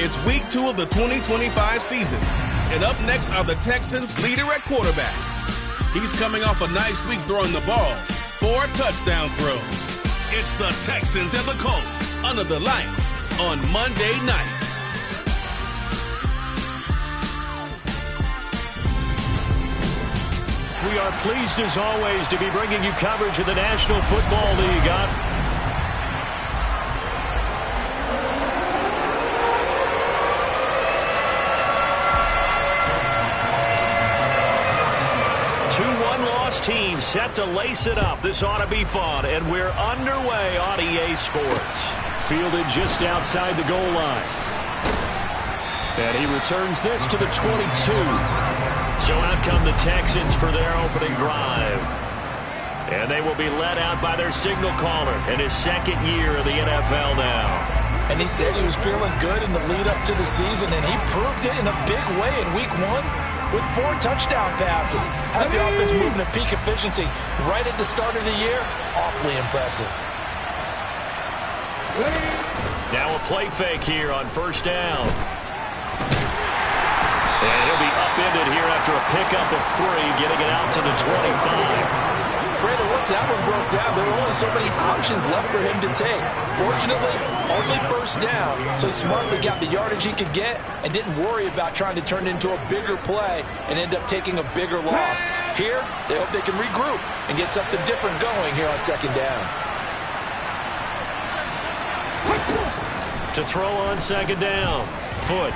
It's week 2 of the 2025 season. And up next are the Texans' leader at quarterback. He's coming off a nice week throwing the ball. 4 touchdown throws. It's the Texans and the Colts under the lights on Monday night. We are pleased as always to be bringing you coverage of the National Football League on 2-1 loss team set to lace it up. This ought to be fun, and we're underway on EA Sports. Fielded just outside the goal line. And he returns this to the 22. So out come the Texans for their opening drive. And they will be led out by their signal caller in his second year of the NFL now. And he said he was feeling good in the lead up to the season, and he proved it in a big way in week 1 with 4 touchdown passes. Had the offense moving at peak efficiency right at the start of the year. Awfully impressive. Now a play fake here on first down. And he'll be upended here after a pickup of 3, getting it out to the 25. Brandon, once that one broke down, there were only so many options left for him to take. Fortunately, only first down, so he smartly got the yardage he could get and didn't worry about trying to turn it into a bigger play and end up taking a bigger loss. Here, they hope they can regroup and get something different going here on second down. To throw on second down, Foot.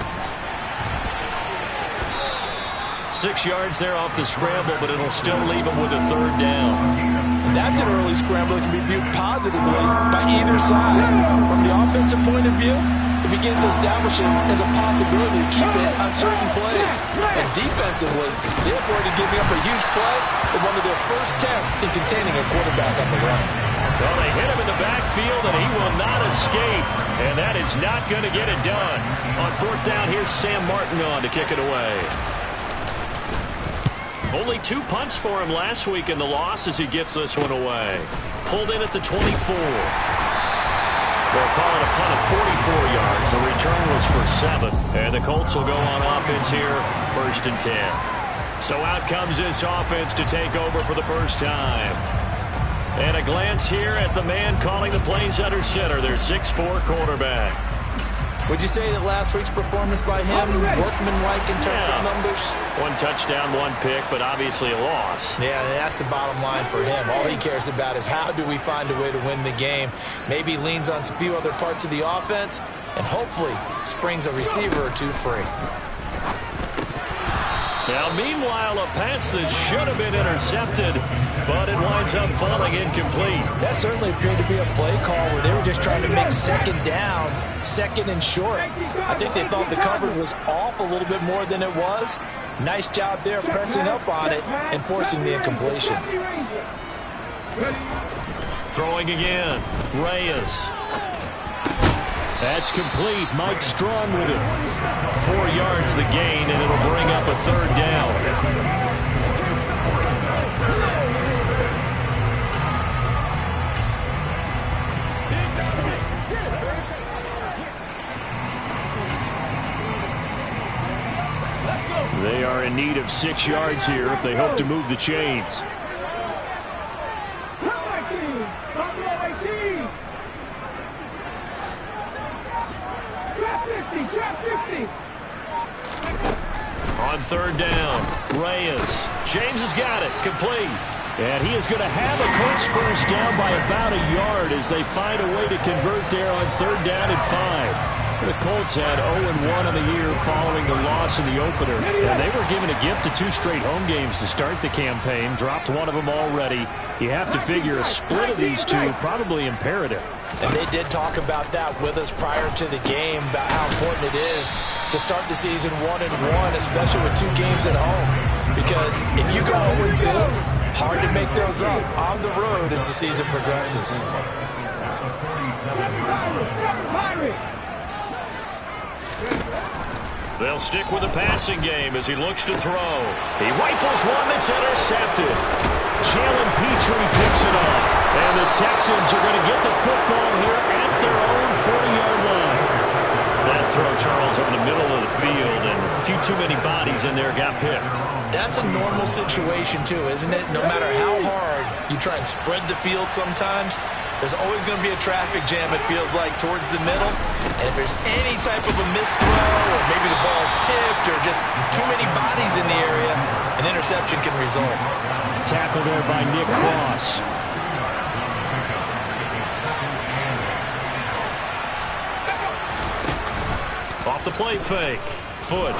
6 yards there off the scramble, but it'll still leave him with a third down. And that's an early scramble that can be viewed positively by either side. From the offensive point of view, it begins to establish it as a possibility to keep it on certain plays. And defensively, they avoided giving up a huge play in one of their first tests in containing a quarterback on the run. Well, they hit him in the backfield, and he will not escape. And that is not going to get it done. On fourth down, here's Sam Martin on to kick it away. Only 2 punts for him last week in the loss as he gets this one away. Pulled in at the 24. They'll call it a punt of 44 yards. The return was for 7. And the Colts will go on offense here, 1st and 10. So out comes this offense to take over for the first time. And a glance here at the man calling the plays under center, their 6'4" quarterback. Would you say that last week's performance by him, workmanlike in terms of numbers? 1 touchdown, 1 pick, but obviously a loss. Yeah, that's the bottom line for him. All he cares about is how do we find a way to win the game. Maybe leans on a few other parts of the offense, and hopefully springs a receiver or 2 free. Now, meanwhile, a pass that should have been intercepted, but it winds up falling incomplete. That certainly appeared to be a play call where they were just trying to make second down, second and short. I think they thought the coverage was off a little bit more than it was. Nice job there pressing up on it and forcing the incompletion. Throwing again, Reyes. That's complete. Mike Strong with it. 4 yards the gain, and it'll bring up a third down. They are in need of 6 yards here if they hope to move the chains. On third down, Reyes. James has got it, complete. And he is going to have a Colts first down by about a yard as they find a way to convert there on third down and 5. The Colts had 0-1 on the year following the loss in the opener. And they were given a gift of 2 straight home games to start the campaign. Dropped one of them already. You have to figure a split of these 2 probably imperative. And they did talk about that with us prior to the game, about how important it is to start the season 1-1, especially with 2 games at home. Because if you go 0-2, hard to make those up on the road as the season progresses. They'll stick with the passing game as he looks to throw. He rifles one that's intercepted. Jalen Petrie picks it up. And the Texans are going to get the football here at their own 40-yard line. That throw, Charles, over the middle of the field, and a few too many bodies in there got picked. That's a normal situation, too, isn't it? No matter how hard you try and spread the field sometimes, there's always going to be a traffic jam, it feels like, towards the middle. And if there's any type of a missed throw, or maybe the ball's tipped, or just too many bodies in the area, an interception can result. Tackle there by Nick Cross. Off the play fake. Foot.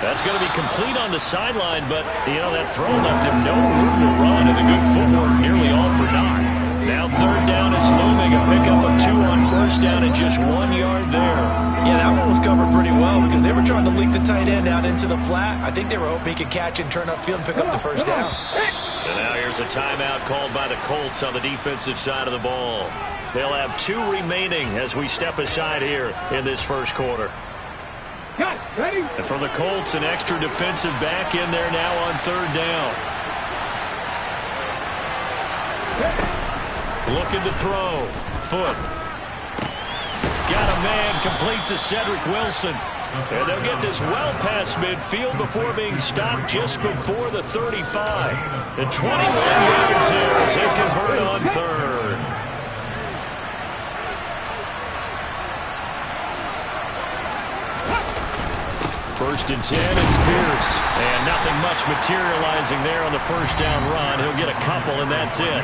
That's going to be complete on the sideline, but, you know, that throw left him no room to run, and the good footwork nearly all for naught. Now third down is looming, a pickup of 2 on first down and just 1 yard there. Yeah, that one was covered pretty well because they were trying to leak the tight end out into the flat. I think they were hoping he could catch and turn upfield and pick up the first down. And now here's a timeout called by the Colts on the defensive side of the ball. They'll have 2 remaining as we step aside here in this first quarter. And for the Colts, an extra defensive back in there now on third down. Looking to throw. Foot. Got a man complete to Cedric Wilson. And they'll get this well past midfield before being stopped just before the 35. And 21 yards here as they convert on third. First and 10, it's Pierce. And nothing much materializing there on the first down run. He'll get a couple, and that's it.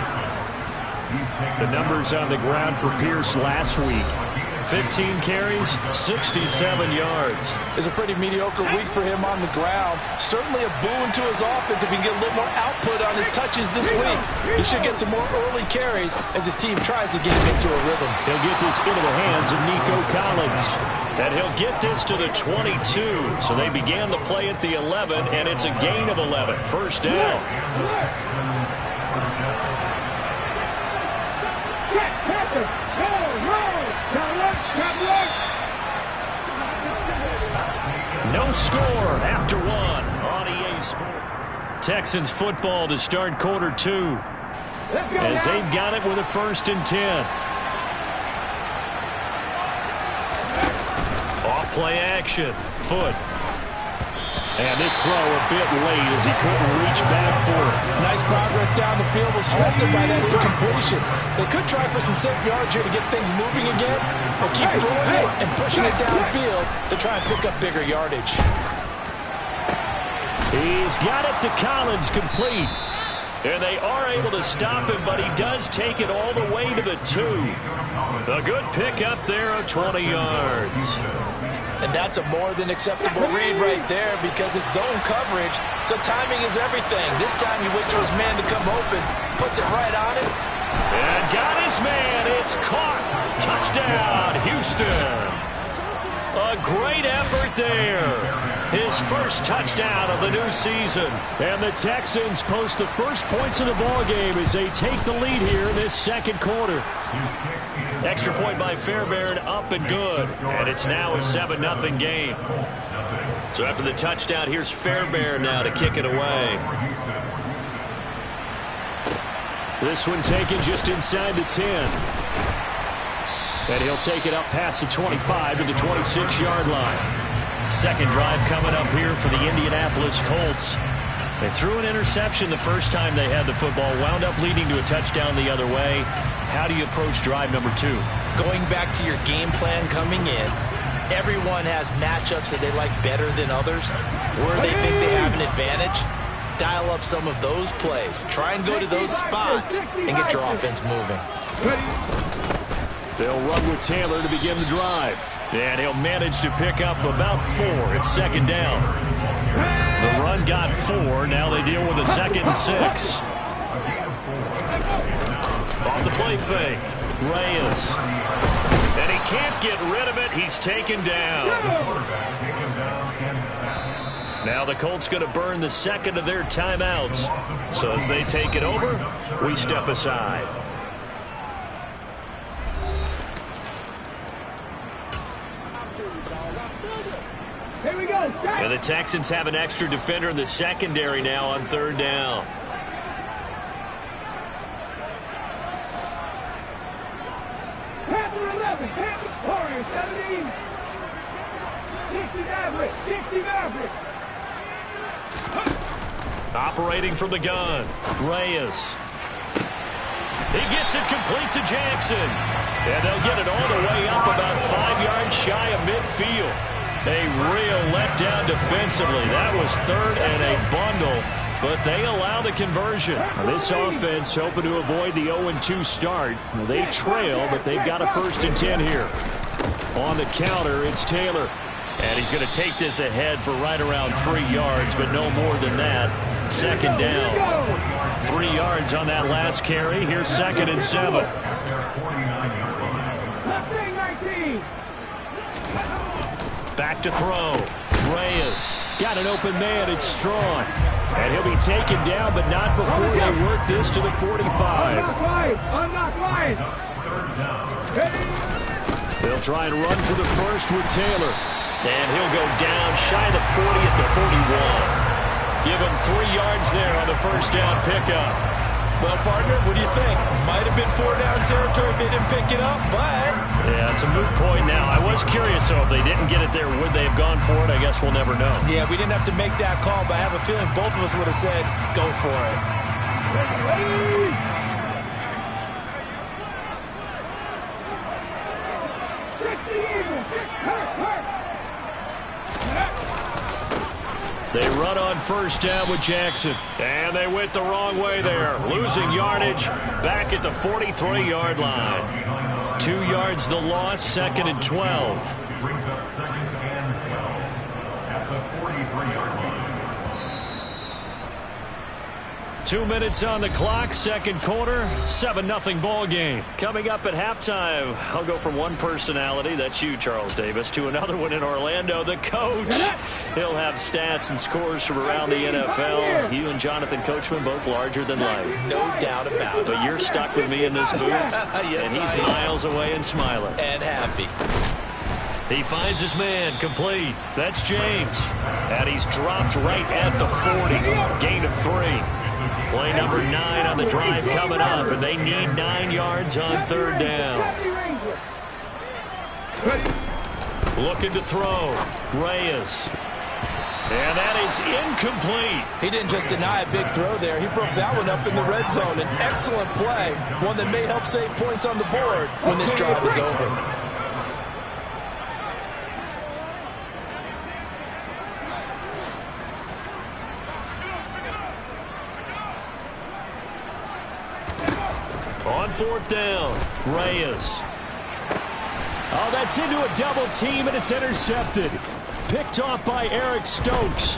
The numbers on the ground for Pierce last week. 15 carries, 67 yards. It's a pretty mediocre week for him on the ground. Certainly a boon to his offense if he can get a little more output on his touches this week. He should get some more early carries as his team tries to get him into a rhythm. He'll get this into the hands of Nico Collins. And he'll get this to the 22. So they began the play at the 11, and it's a gain of 11. First down. No score after 1 on EA Sports. Texans football to start quarter 2. As they've got it with a first and 10. Off play action. Foot. And this throw a bit late as he couldn't reach back for it. Nice progress down the field was halted by that incompletion. They could try for some safe yards here to get things moving again, or keep throwing it and pushing it downfield to try and pick up bigger yardage. He's got it to Collins, complete. And they are able to stop him, but he does take it all the way to the 2. A good pickup there of 20 yards. And that's a more than acceptable read right there because it's zone coverage, so timing is everything. This time he waits for his man to come open, puts it right on him. And got his man. It's caught. Touchdown, Houston. A great effort there. His first touchdown of the new season. And the Texans post the first points of the ballgame as they take the lead here in this second quarter. Extra point by Fairbairn, up and good. And it's now a 7-0 game. So after the touchdown, here's Fairbairn now to kick it away. This one taken just inside the 10. And he'll take it up past the 25 to the 26-yard line. Second drive coming up here for the Indianapolis Colts. They threw an interception the first time they had the football, wound up leading to a touchdown the other way. How do you approach drive number 2? Going back to your game plan coming in, everyone has matchups that they like better than others. Where they think they have an advantage, dial up some of those plays. Try and go to those spots and get your offense moving. They'll run with Taylor to begin the drive. And he'll manage to pick up about 4. It's second down. The run got 4. Now they deal with a 2nd and 6. Off the play fake. Reyes. And he can't get rid of it. He's taken down. Now the Colts going to burn the second of their timeouts. So as they take it over, we step aside. Here we go. And the Texans have an extra defender in the secondary now on third down. Panther 11, Panther Warriors 17. Operating from the gun, Reyes. He gets it complete to Jackson. And they'll get it all the way up about 5 yards shy of midfield. A real letdown defensively. That was third and a bundle, but they allow the conversion. Now this offense hoping to avoid the 0-2 start. Well, they trail, but they've got a 1st and 10 here. On the counter, it's Taylor. And he's going to take this ahead for right around 3 yards, but no more than that. 2nd down. 3 yards on that last carry. Here's 2nd and 7. Back to throw. Reyes got an open man. It's Strong. And he'll be taken down, but not before they work this to the 45. They'll try and run for the 1st with Taylor. And he'll go down shy of the 40 at the 41. Give him 3 yards there on the 1st down pickup. Well, partner, what do you think? Might have been 4-down territory if they didn't pick it up, but... Yeah, it's a moot point now. I was curious, so if they didn't get it there, would they have gone for it? I guess we'll never know. Yeah, we didn't have to make that call, but I have a feeling both of us would have said, go for it. They run on 1st down with Jackson. And they went the wrong way there. Losing yardage back at the 43-yard line. 2 yards the loss, 2nd and 12. Brings up 2nd and 12 at the 43-yard line. 2 minutes on the clock, 2nd quarter, 7-0 ball game. Coming up at halftime, I'll go from one personality, that's you, Charles Davis, to another one in Orlando, the coach. He'll have stats and scores from around the NFL. You and Jonathan Coachman both larger than life. No doubt about it. But you're stuck with me in this booth, yes, and he's miles away and smiling. And happy. He finds his man, complete. That's James. And he's dropped right at the 40. Gain of 3. Play number 9 on the drive coming up, and they need 9 yards on 3rd down. Looking to throw. Reyes. And that is incomplete. He didn't just deny a big throw there. He broke that one up in the red zone. An excellent play, one that may help save points on the board when this drive is over. On 4th down, Reyes. Oh, that's into a double team, and it's intercepted. Picked off by Eric Stokes.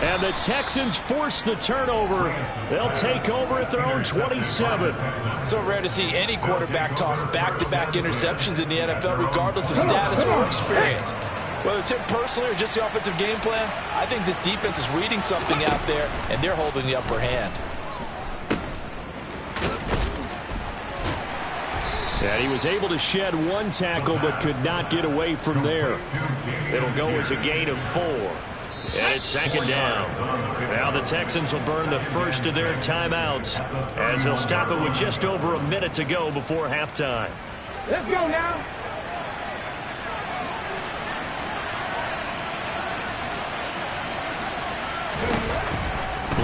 And the Texans force the turnover. They'll take over at their own 27. So rare to see any quarterback toss back-to-back interceptions in the NFL, regardless of status or experience. Whether it's him personally or just the offensive game plan, I think this defense is reading something out there, and they're holding the upper hand. And he was able to shed 1 tackle but could not get away from there. It'll go as a gain of 4. And it's 2nd down. Now the Texans will burn the 1st of their timeouts as they'll stop it with just over a minute to go before halftime. Let's go now.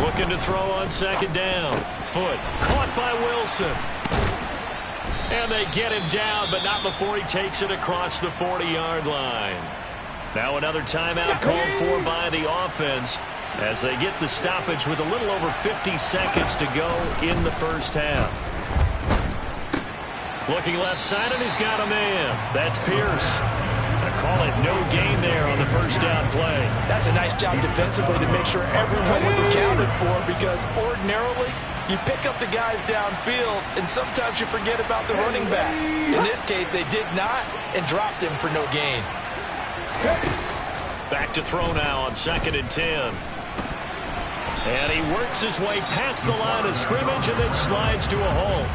Looking to throw on 2nd down. Foot caught by Wilson. And they get him down, but not before he takes it across the 40-yard line. Now another timeout called for by the offense as they get the stoppage with a little over 50 seconds to go in the 1st half. Looking left side, and he's got a man. That's Pierce. I call it no gain there on the 1st down play. That's a nice job defensively to make sure everyone was accounted for, because ordinarily you pick up the guys downfield, and sometimes you forget about the running back. In this case, they did not and dropped him for no gain. Back to throw now on 2nd and 10. And he works his way past the line of scrimmage and then slides to a halt.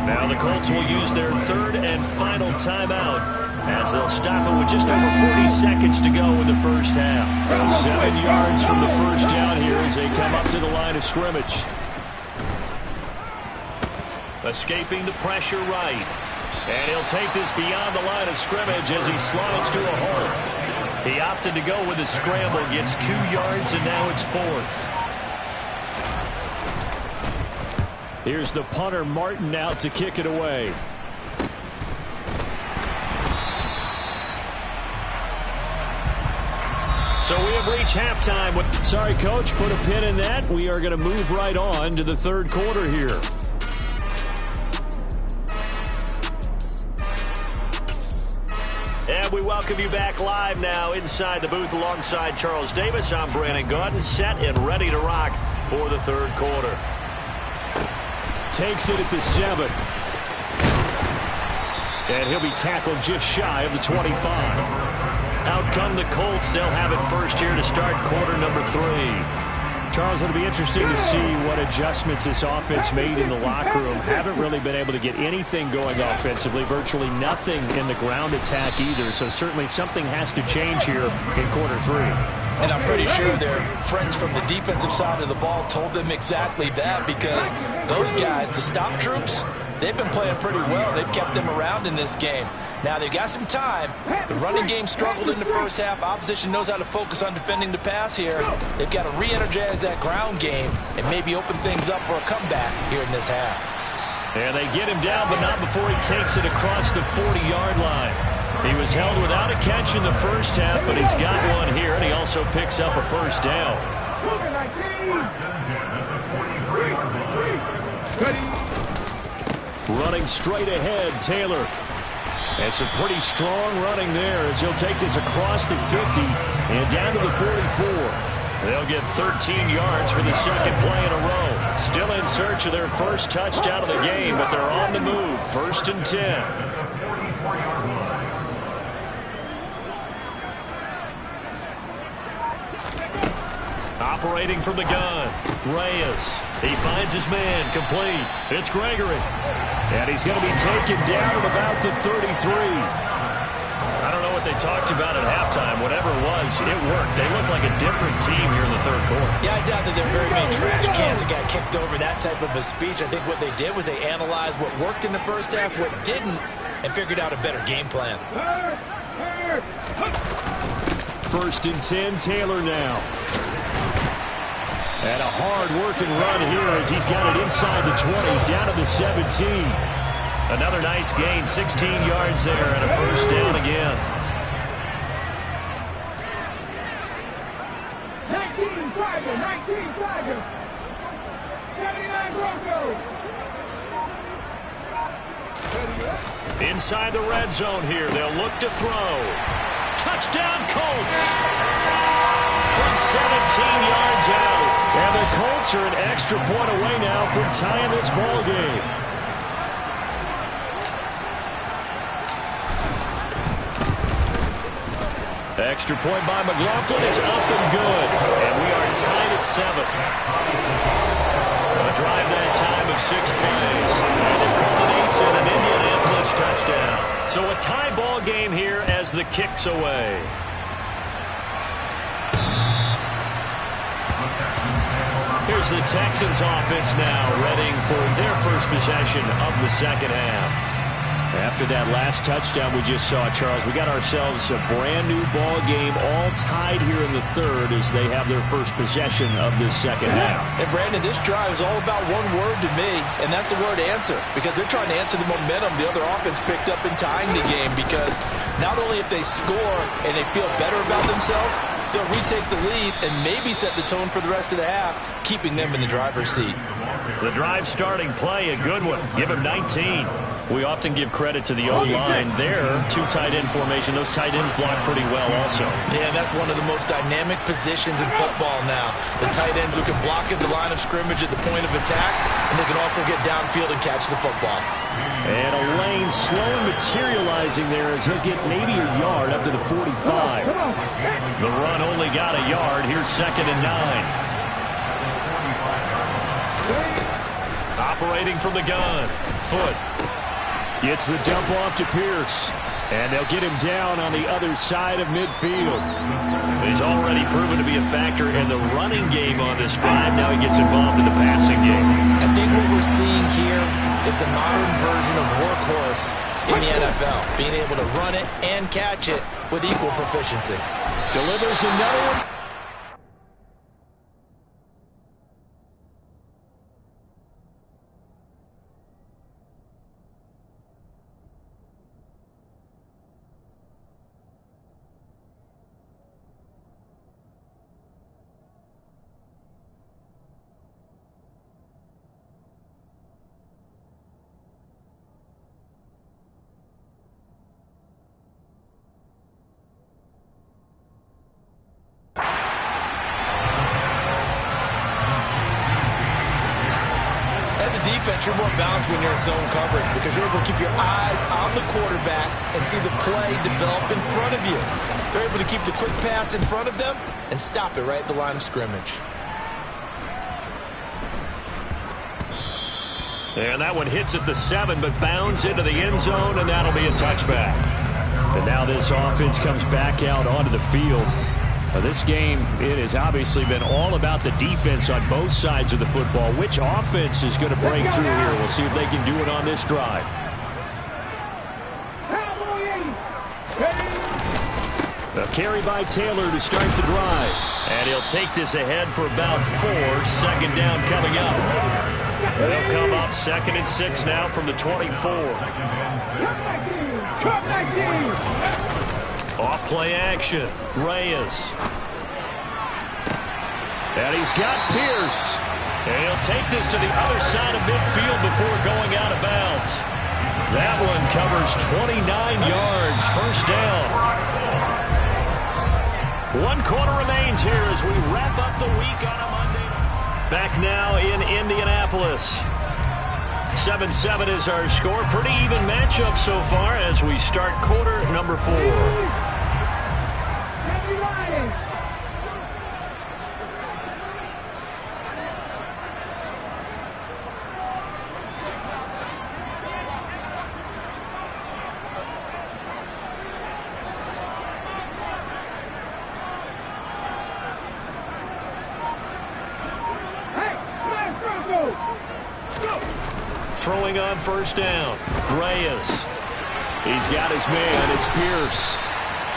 Now the Colts will use their 3rd and final timeout as they'll stop it with just over 40 seconds to go in the 1st half. So 7 yards from the 1st down here as they come up to the line of scrimmage. Escaping the pressure right. And he'll take this beyond the line of scrimmage as he slides to a hole. He opted to go with a scramble, gets 2 yards, and now it's 4th. Here's the punter, Martin, out to kick it away. So we have reached halftime. Sorry, Coach, put a pin in that. We are going to move right on to the third quarter here. And we welcome you back live now inside the booth alongside Charles Davis. I'm Brandon Gaudin, set and ready to rock for the third quarter. Takes it at the 7. And he'll be tackled just shy of the 25. Out come the Colts. They'll have it first here to start quarter number 3. Charles, it'll be interesting to see what adjustments this offense made in the locker room. Haven't really been able to get anything going offensively. Virtually nothing in the ground attack either. So certainly something has to change here in quarter 3. And I'm pretty sure their friends from the defensive side of the ball told them exactly that, because those guys, the stop troops, they've been playing pretty well. They've kept them around in this game. Now they've got some time. The running game struggled in the first half. Opposition knows how to focus on defending the pass here. They've got to re-energize that ground game and maybe open things up for a comeback here in this half. And they get him down, but not before he takes it across the 40-yard line. He was held without a catch in the first half, but he's got one here, and he also picks up a first down. Running straight ahead, Taylor. And some pretty strong running there as he'll take this across the 50 and down to the 44. They'll get 13 yards for the second play in a row. Still in search of their first touchdown of the game, but they're on the move. 1st and 10. Operating from the gun, Reyes. He finds his man, complete. It's Gregory. And he's going to be taken down at about the 33. I don't know what they talked about at halftime. Whatever it was, it worked. They look like a different team here in the third quarter. Yeah, I doubt that there are very many trash cans that got kicked over, that type of a speech. I think what they did was they analyzed what worked in the first half, what didn't, and figured out a better game plan. 1st and 10, Taylor now. And a hard-working run here as he's got it inside the 20, down to the 17. Another nice gain, 16 yards there, and a first down again. 19 Tiger. 79 Broncos. Inside the red zone here, they'll look to throw. Touchdown, Colts! From 17 yards out. And the Colts are an extra point away now from tying this ball game. Extra point by McLaughlin is up and good. And we are tied at 7. A drive that time of 6 plays. And it culminates in an Indianapolis touchdown. So a tie ball game here as the kick's away. Here's the Texans offense now, readying for their first possession of the second half. After that last touchdown we just saw, Charles, we got ourselves a brand new ball game, all tied here in the third as they have their first possession of this second half. And Brandon, this drive is all about one word to me, and that's the word answer, because they're trying to answer the momentum the other offense picked up in tying the game, because not only if they score and they feel better about themselves, they'll retake the lead and maybe set the tone for the rest of the half, keeping them in the driver's seat. The drive starting play, a good one. Give him 19. We often give credit to the O-line there. 2 tight end formation. Those tight ends block pretty well also. Yeah, that's one of the most dynamic positions in football now. The tight ends who can block at the line of scrimmage at the point of attack, and they can also get downfield and catch the football. And a lane slowly materializing there as he'll get maybe a yard up to the 45. The run only got a yard. Here's 2nd and 9. Operating from the gun. Foot. Gets the dump off to Pierce. And they'll get him down on the other side of midfield. He's already proven to be a factor in the running game on this drive. Now he gets involved in the passing game. I think what we're seeing here is the modern version of workhorse in the NFL, being able to run it and catch it with equal proficiency. Delivers another one. Defense, you're more balanced when you're in zone coverage because you're able to keep your eyes on the quarterback and see the play develop in front of you. They're able to keep the quick pass in front of them and stop it right at the line of scrimmage. And that one hits at the 7, but bounds into the end zone, and that'll be a touchback. And now this offense comes back out onto the field. This game, it has obviously been all about the defense on both sides of the football. Which offense is going to break through here? We'll see if they can do it on this drive. A carry by Taylor to start the drive. And he'll take this ahead for about 4. Second down coming up. They'll come up 2nd and 6 now from the 24. Off play action. Reyes. And he's got Pierce. And he'll take this to the other side of midfield before going out of bounds. That one covers 29 yards. First down. 1 quarter remains here as we wrap up the week on a Monday. Back now in Indianapolis. 7-7 is our score. Pretty even matchup so far as we start quarter number 4. Throwing on first down. Reyes. He's got his man. It's Pierce.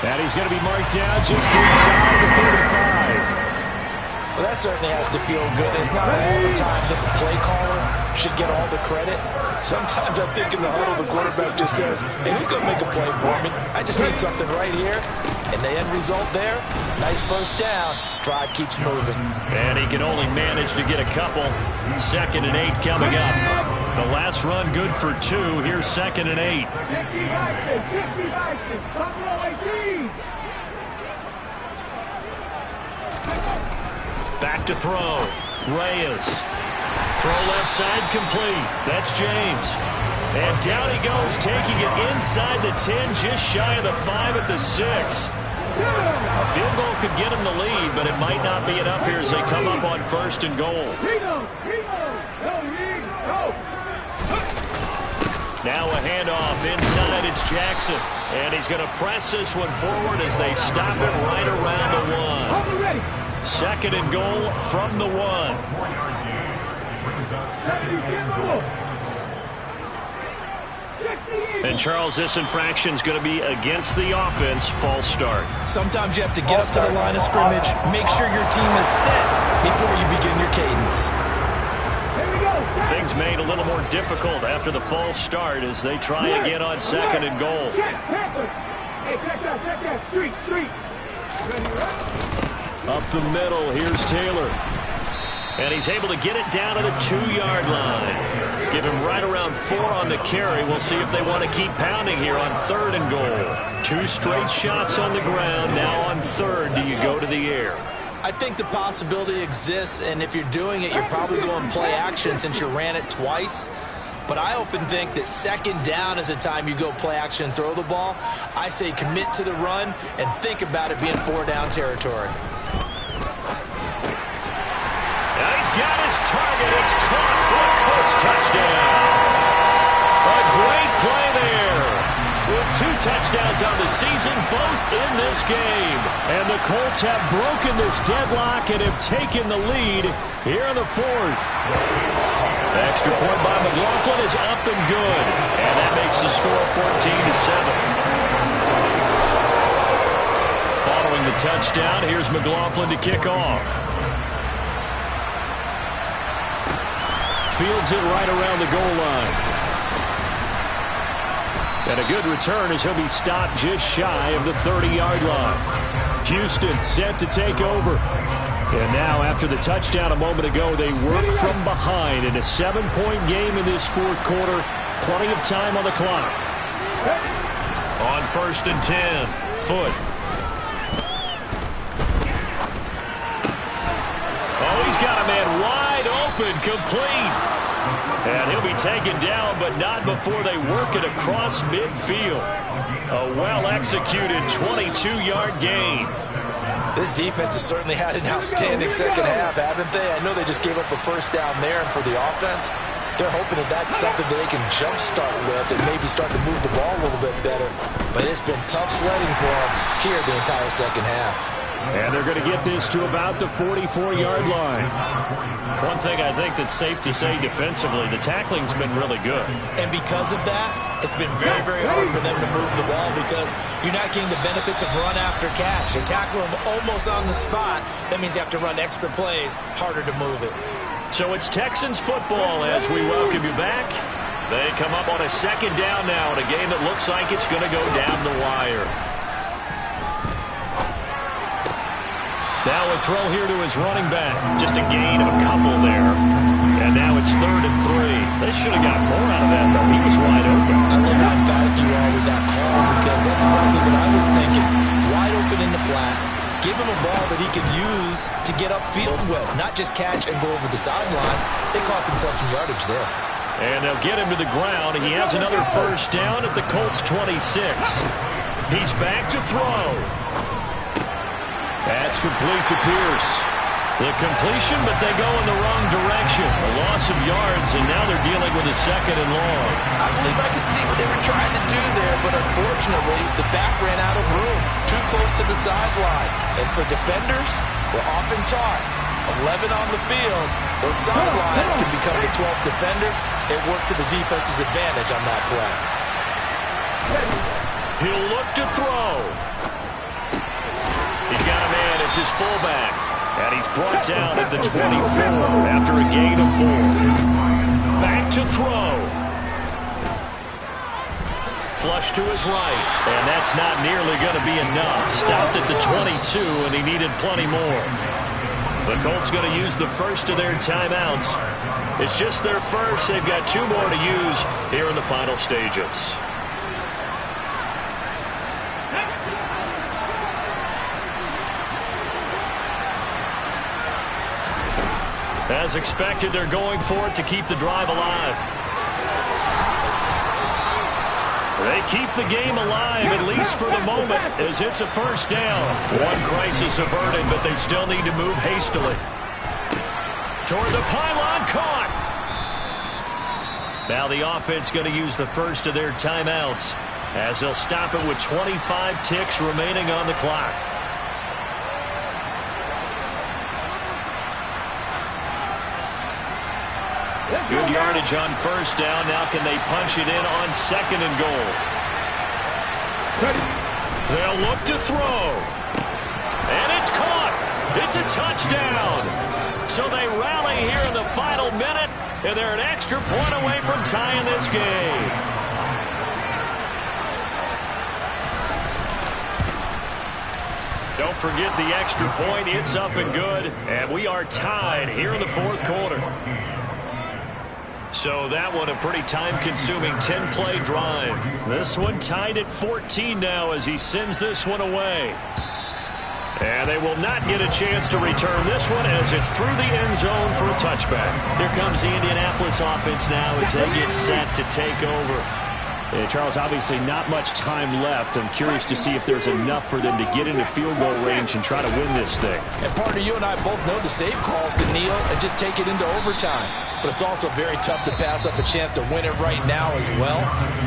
And he's going to be marked down just inside the 35. Well, that certainly has to feel good. It's not all the time that the play caller should get all the credit. Sometimes I think in the huddle, the quarterback just says, hey, who's going to make a play for me? I just need something right here. And the end result there, nice first down. Drive keeps moving. And he can only manage to get a couple. 2nd and 8 coming up. The last run good for 2. Here's 2nd and 8. Back to throw. Reyes. Throw left side complete. That's James. And down he goes, taking it inside the 10, just shy of the 5 at the 6. A field goal could get him the lead, but it might not be enough here as they come up on 1st and goal. Now a handoff inside. It's Jackson. And he's going to press this one forward as they stop it right around the 1. 2nd and goal from the 1. And Charles, this infraction is going to be against the offense. False start. Sometimes you have to get up to the line of scrimmage, make sure your team is set before you begin your cadence. Things made a little more difficult after the false start as they try again on 2nd and goal. Up the middle, here's Taylor. And he's able to get it down to the 2-yard line. Give him right around 4 on the carry. We'll see if they want to keep pounding here on 3rd and goal. 2 straight shots on the ground. Now on 3rd, do you go to the air? I think the possibility exists, and if you're doing it, you're probably going play action since you ran it twice. But I often think that 2nd down is a time you go play action and throw the ball. I say commit to the run and think about it being 4-down territory. Now he's got his target. It's caught for a Colts touchdown. A great play there. With 2 touchdowns on the season, both in this game. And the Colts have broken this deadlock and have taken the lead here in the 4th. The extra point by McLaughlin is up and good. And that makes makes the score 14-7. Following the touchdown, here's McLaughlin to kick off. Fields it right around the goal line. And a good return as he'll be stopped just shy of the 30-yard line. Houston set to take over. And now, after the touchdown a moment ago, they work from behind in a 7-point game in this fourth quarter. Plenty of time on the clock. On 1st and 10, Foot. Oh, he's got a man wide open, complete. And he'll be taken down, but not before they work it across midfield. A well-executed 22-yard gain. This defense has certainly had an outstanding second half, haven't they? I know they just gave up a first down there, and for the offense, they're hoping that that's something that they can jumpstart with and maybe start to move the ball a little bit better. But it's been tough sledding for them here the entire second half. And they're going to get this to about the 44-yard line. One thing I think that's safe to say defensively, the tackling's been really good. And because of that, it's been very, very hard for them to move the ball because you're not getting the benefits of run after catch. They tackle them almost on the spot. That means you have to run extra plays, harder to move it. So it's Texans football as we welcome you back. They come up on a second down now in a game that looks like it's going to go down the wire. Now a throw here to his running back. Just a gain of a couple there. And now it's 3rd and 3. They should have got more out of that, though. He was wide open. I love how emphatic you are with that call because that's exactly what I was thinking. Wide open in the flat. Give him a ball that he can use to get upfield with, not just catch and go over the sideline. They cost themselves some yardage there. And they'll get him to the ground. He has another first down at the Colts 26. He's back to throw. That's complete to Pierce. The completion, but they go in the wrong direction. A loss of yards, and now they're dealing with a 2nd and long. I believe I could see what they were trying to do there, but unfortunately, the back ran out of room. Too close to the sideline. And for defenders, we're often taught, 11 on the field, those sidelines can become the 12th defender. It worked to the defense's advantage on that play. He'll look to throw. He's got a man. It's his fullback. And he's brought down at the 24 after a gain of 4. Back to throw. Flush to his right. And that's not nearly going to be enough. Stopped at the 22, and he needed plenty more. The Colts going to use the first of their timeouts. It's just their first. They've got 2 more to use here in the final stages. As expected, they're going for it to keep the drive alive. They keep the game alive, at least for the moment, as it's a first down. One crisis averted, but they still need to move hastily. Toward the pylon, caught. Now the offense going to use the first of their timeouts, as they'll stop it with 25 ticks remaining on the clock. Good yardage on first down. Now can they punch it in on 2nd and goal? They'll look to throw. And it's caught. It's a touchdown. So they rally here in the final minute, and they're an extra point away from tying this game. Don't forget the extra point. It's up and good. And we are tied here in the fourth quarter. So that one a pretty time-consuming 10-play drive. This one tied at 14 now as he sends this one away. And they will not get a chance to return this one as it's through the end zone for a touchback. Here comes the Indianapolis offense now as they get set to take over. Charles, obviously not much time left. I'm curious to see if there's enough for them to get into field goal range and try to win this thing. And partner, you and I both know the save calls to kneel and just take it into overtime. But it's also very tough to pass up a chance to win it right now as well.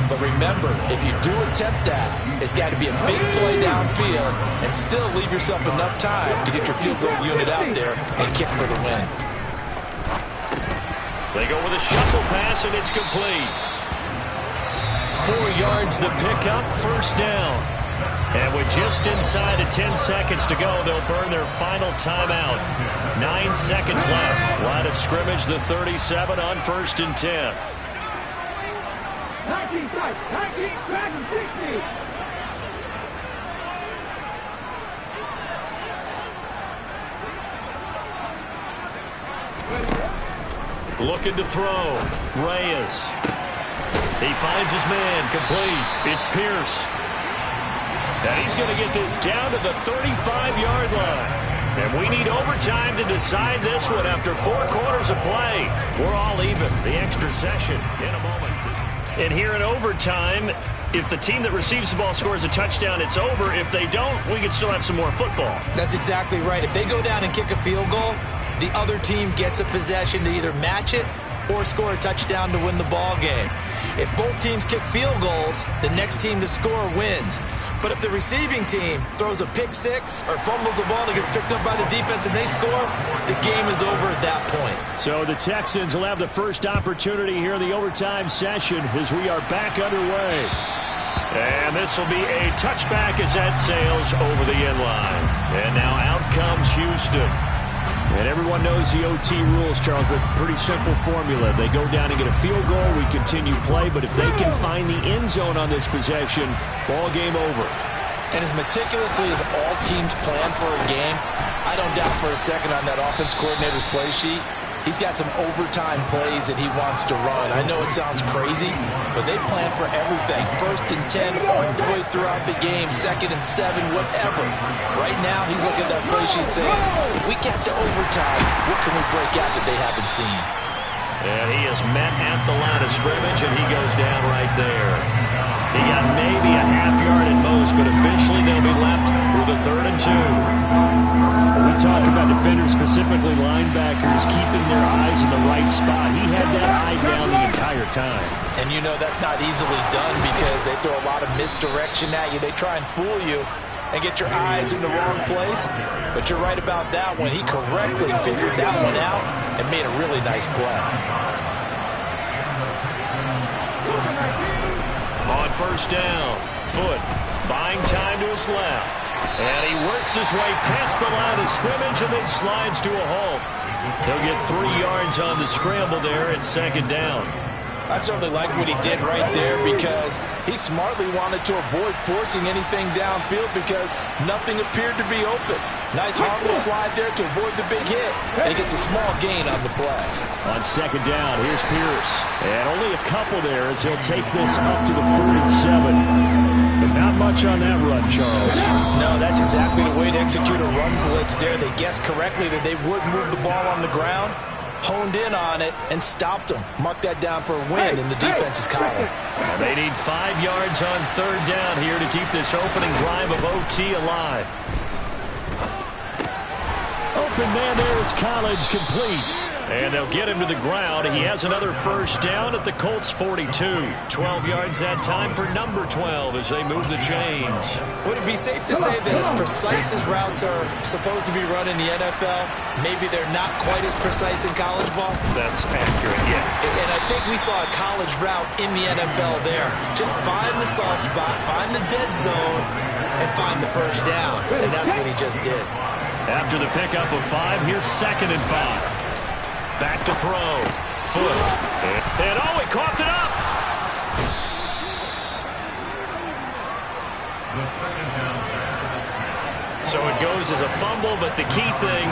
But remember, if you do attempt that, it's got to be a big play downfield and still leave yourself enough time to get your field goal unit out there and kick for the win. They go with a shuffle pass, and it's complete. 4 yards the pickup, first down. And with just inside of 10 seconds to go, they'll burn their final timeout. 9 seconds left. Line of scrimmage, the 37 on 1st and 10. 19 strikes, 19 strikes and 60. Looking to throw. Reyes. He finds his man. Complete. It's Pierce. And he's going to get this down to the 35-yard line. And we need overtime to decide this one after 4 quarters of play. We're all even. The extra session in a moment. And here in overtime, if the team that receives the ball scores a touchdown, it's over. If they don't, we can still have some more football. That's exactly right. If they go down and kick a field goal, the other team gets a possession to either match it or score a touchdown to win the ball game. If both teams kick field goals, the next team to score wins. But if the receiving team throws a pick six or fumbles the ball and gets picked up by the defense and they score, the game is over at that point. So the Texans will have the first opportunity here in the overtime session as we are back underway. And this will be a touchback as that sails over the end line. And now out comes Houston. And everyone knows the OT rules, Charles, but pretty simple formula. They go down and get a field goal, we continue play, but if they can find the end zone on this possession, ball game over. And as meticulously as all teams plan for a game, I don't doubt for a second on that offense coordinator's play sheet, he's got some overtime plays that he wants to run. I know it sounds crazy, but they plan for everything. 1st and 10 all the way throughout the game, 2nd and 7, whatever. Right now, he's looking at that play sheet saying, if we get to overtime, what can we break out that they haven't seen? And he is met at the line of scrimmage, and he goes down right there. He got maybe a half yard at most, but officially they'll be left with a 3rd and 2. We talk about defenders, specifically linebackers, keeping their eyes in the right spot. He had that eye down the entire time. And you know that's not easily done because they throw a lot of misdirection at you. They try and fool you and get your eyes in the wrong place. But you're right about that one. He correctly figured that one out and made a really nice play. On 1st down, Foot buying time to his left. And he works his way past the line of scrimmage and then slides to a halt. He'll get 3 yards on the scramble there at 2nd down. I certainly like what he did right there because he smartly wanted to avoid forcing anything downfield because nothing appeared to be open. Nice harmless slide there to avoid the big hit. And he gets a small gain on the play. On 2nd down, here's Pierce. And only a couple there as he'll take this up to the 47. But not much on that run, Charles. No, that's exactly the way to execute a run blitz there. They guessed correctly that they would move the ball on the ground, honed in on it, and stopped them. Mark that down for a win in the defense's column. And they need 5 yards on 3rd down here to keep this opening drive of OT alive. Open man there is Collins, complete. And they'll get him to the ground. He has another 1st down at the Colts 42. 12 yards that time for number 12 as they move the chains. Would it be safe to say that as precise as routes are supposed to be run in the NFL, maybe they're not quite as precise in college ball? That's accurate, yeah. And I think we saw a college route in the NFL there. Just find the soft spot, find the dead zone, and find the 1st down. And that's what he just did. After the pickup of 5, here's 2nd and 5. Back to throw. Foot. And oh, he coughed it up. So it goes as a fumble, but the key thing,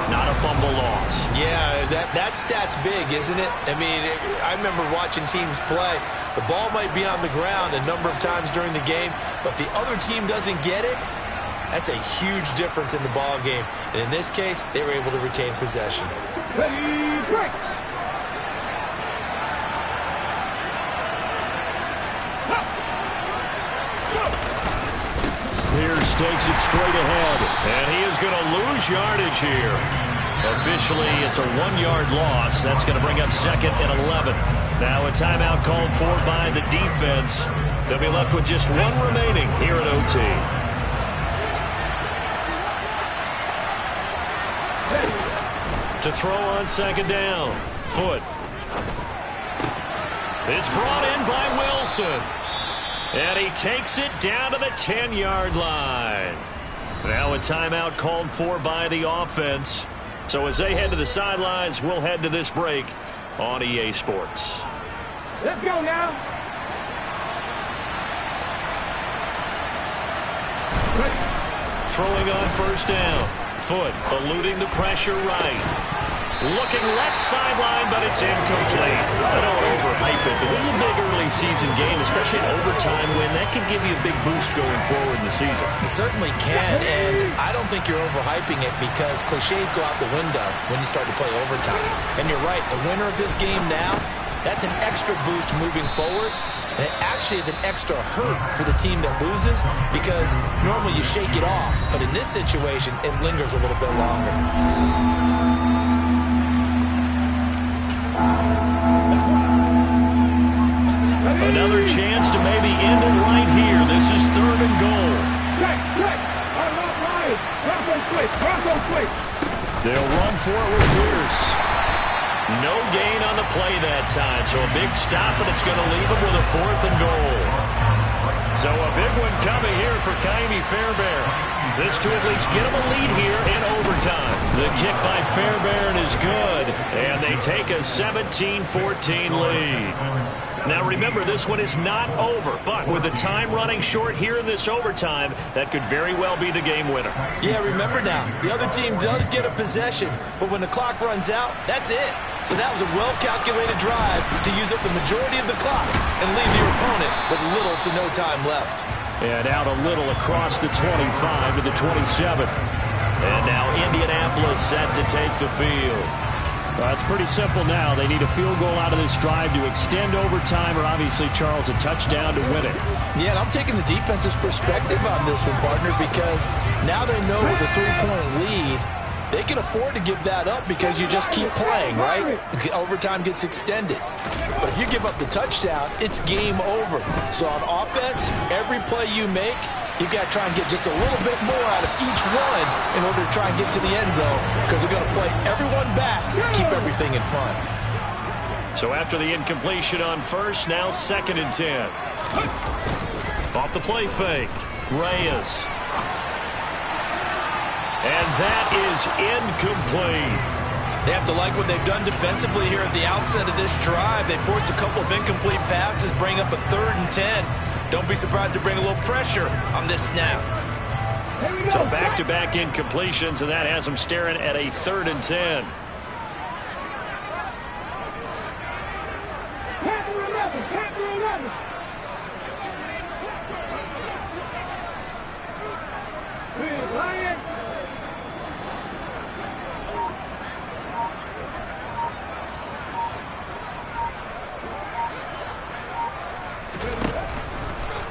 not a fumble loss. Yeah, that stat's big, isn't it? I mean, I remember watching teams play. The ball might be on the ground a number of times during the game, but if the other team doesn't get it, that's a huge difference in the ball game. And in this case, they were able to retain possession. Ready, break. Pierce takes it straight ahead, and he is going to lose yardage here. Officially, it's a 1-yard loss. That's going to bring up 2nd and 11. Now a timeout called for by the defense. They'll be left with just 1 remaining here at OT. To throw on 2nd down. Foot. It's brought in by Wilson. And he takes it down to the 10-yard line. Now a timeout called for by the offense. So as they head to the sidelines, we'll head to this break on EA Sports. Let's go now. Throwing on first down. Foot eluding the pressure right. Looking left sideline, but it's incomplete. I don't overhype it, but this is a big early season game, especially an overtime win. That can give you a big boost going forward in the season. It certainly can, and I don't think you're overhyping it because cliches go out the window when you start to play overtime. And you're right, the winner of this game now, that's an extra boost moving forward. And it actually is an extra hurt for the team that loses because normally you shake it off. But in this situation, it lingers a little bit longer. Another chance to maybe end it right here. This is 3rd and goal. They'll run for it with Pierce. No gain on the play that time, so a big stop, and it's going to leave them with a 4th and goal. So a big one coming here for Ka'imi Fairbairn. This to at least get them a lead here in overtime. The kick by Fairbairn is good, and they take a 17-14 lead. Now remember, this one is not over, but with the time running short here in this overtime, that could very well be the game winner. Yeah, remember now, the other team does get a possession, but when the clock runs out, that's it. So that was a well-calculated drive to use up the majority of the clock and leave your opponent with little to no time left. And out a little across the 25 to the 27. And now Indianapolis set to take the field. Well, it's pretty simple now. They need a field goal out of this drive to extend overtime or obviously, Charles, a touchdown to win it. Yeah, and I'm taking the defense's perspective on this one, partner, because now they know with a 3-point lead, they can afford to give that up because you just keep playing, right? Overtime gets extended. But if you give up the touchdown, it's game over. So on offense, every play you make, you've got to try and get just a little bit more out of each one in order to try and get to the end zone because they're going to play everyone back, keep everything in front. So after the incompletion on first, now 2nd and 10. Off the play fake, Reyes. And that is incomplete. They have to like what they've done defensively here at the outset of this drive. They forced a couple of incomplete passes, bring up a 3rd and 10. Don't be surprised to bring a little pressure on this snap. So back-to-back incompletions, and that has them staring at a 3rd and 10.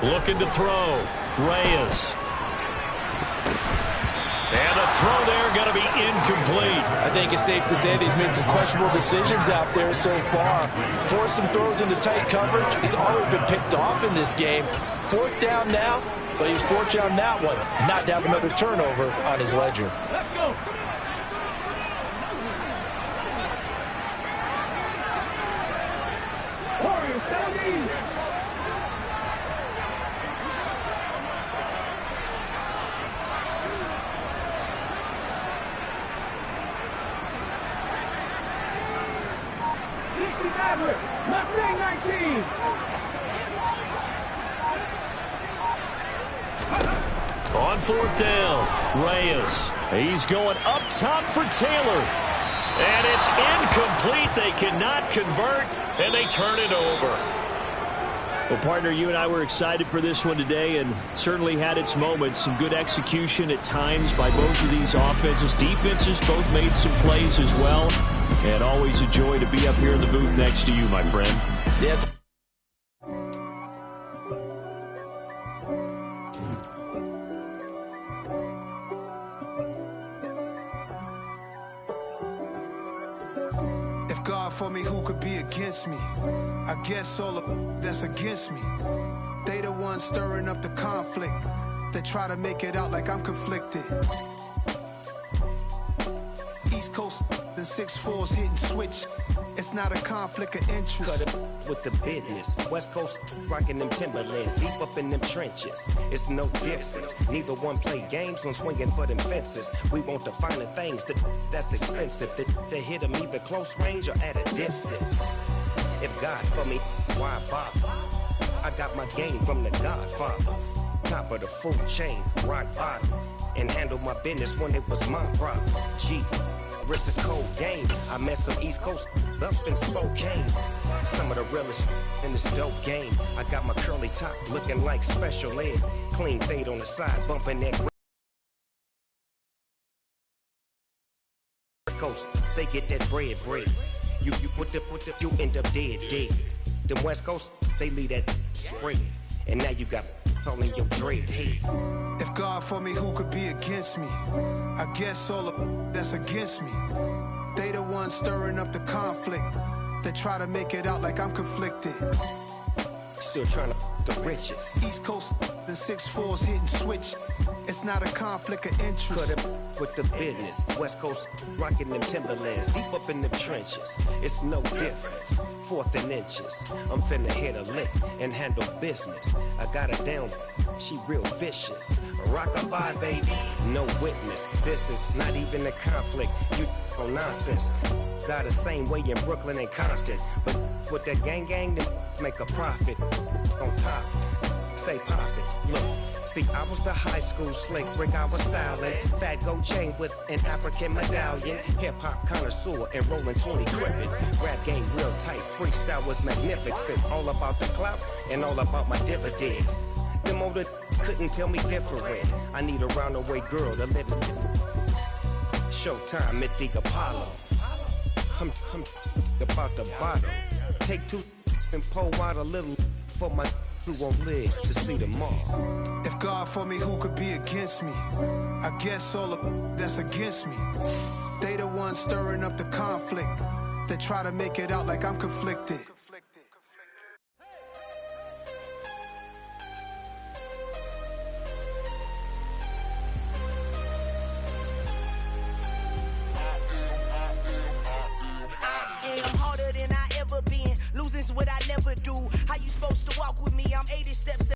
Looking to throw. Reyes. And the throw there going to be incomplete. I think it's safe to say that he's made some questionable decisions out there so far. Forced some throws into tight coverage. He's already been picked off in this game. 4th down now, but he's fortunate on that one not to have another turnover on his ledger. Let's go. Warriors, 17. Mustang 19. On 4th down, Reyes. He's going up top for Taylor. And it's incomplete. They cannot convert, and they turn it over. Well, partner, you and I were excited for this one today, and certainly had its moments. Some good execution at times by both of these offenses. Defenses both made some plays as well. And always a joy to be up here in the booth next to you, my friend. Yeah. If God for me, who could be against me? I guess all of that's against me. They the ones stirring up the conflict. They try to make it out like I'm conflicted. East Coast and 6'4's hitting switch. It's not a conflict of interest. Cut it with the business. West Coast rocking them Timberlands, deep up in them trenches. It's no difference. Neither one play games when swinging for them fences. We want the finer things that's expensive. To hit them either close range or at a distance. If God for me, why bother? I got my game from the Godfather. Top of the food chain, rock bottom. And handle my business when it was my problem. G. It's a cold game. I met some East Coast up in Spokane. Some of the realest in this dope game. I got my curly top looking like special ed. Clean fade on the side, bumping that West Coast. They get that bread. You put the you end up dead. Them West Coast, they leave that spread. And now you got calling your dread head. If God for me, who could be against me? I guess all of that's against me. They the ones stirring up the conflict. They try to make it out like I'm conflicted. Still trying to the riches. East Coast and 6'4's hitting switch. It's not a conflict of interest. Cut it with the business. West Coast rocking them Timberlands, deep up in them trenches. It's no difference. 4th and inches. I'm finna hit a lick and handle business. I got her down, she real vicious. Rock-a-bye, baby, no witness. This is not even a conflict. You on nonsense. Got the same way in Brooklyn and Compton. But with that gang, then make a profit. On top, stay poppin'. Look. See, I was the high school slick Rick, I was styling. Fat gold chain with an African medallion. Hip-hop connoisseur and rolling 20 crippin'. Rap game real tight, freestyle was magnificent. All about the clout and all about my dividends. Them older couldn't tell me different. I need a round-the-way girl to live in. Showtime, Mythic Apollo. I'm about the bottom. Take 2 and pour out a little for my who won't live to see tomorrow. If God for me, who could be against me? I guess all of that's against me. They the ones stirring up the conflict. They try to make it out like I'm conflicted. Losing's what I never do. How you supposed to walk with me? I'm 80 steps